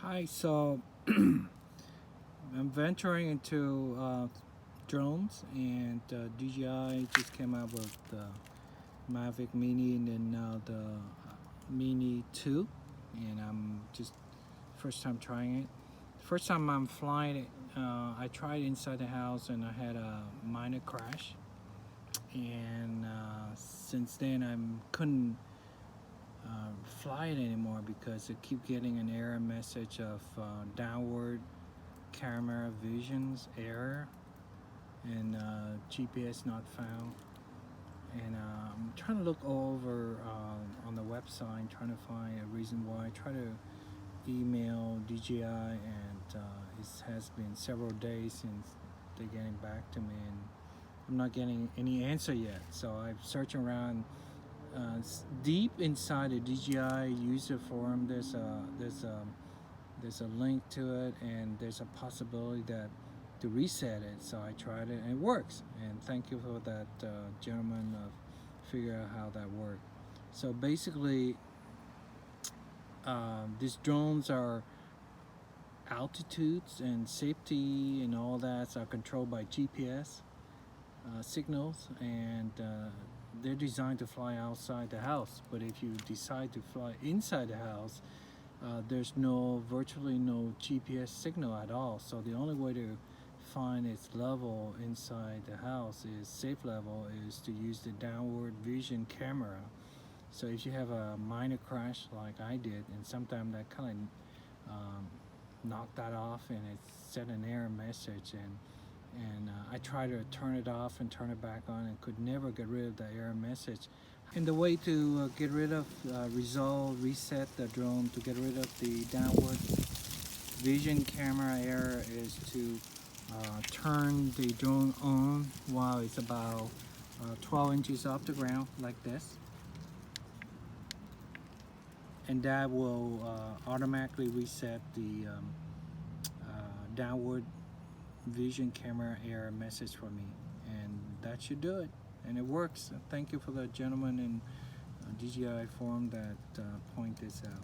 Hi, so I'm venturing into drones, and DJI just came out with the Mavic Mini and then now the Mini2, and I'm just first time trying it. First time I'm flying it, I tried inside the house and I had a minor crash, and since then I couldn't fly it anymore because it keep getting an error message of downward camera visions error and GPS not found. And I'm trying to look over on the website, trying to find a reason why. I try to email DJI, and it has been several days since they're getting back to me, and I'm not getting any answer yet. So I'm searching around deep inside the DJI user forum. There's a link to it, and there's a possibility that to reset it. So I tried it and it works, and thank you for that gentleman figure out how that worked. So basically these drones are altitudes and safety and all that are controlled by GPS signals, and they're designed to fly outside the house. But if you decide to fly inside the house, there's virtually no GPS signal at all. So the only way to find its level inside the house is safe level is to use the downward vision camera. So if you have a minor crash like I did, and sometimes that kind of knocked that off, and it sent an error message, and I tried to turn it off and turn it back on and could never get rid of the error message. And the way to get rid of, reset the drone to get rid of the downward vision camera error is to turn the drone on while it's about 12 inches off the ground like this. And that will automatically reset the downward vision camera error message for me, and that should do it, and it works. Thank you for the gentleman in DJI forum that point this out.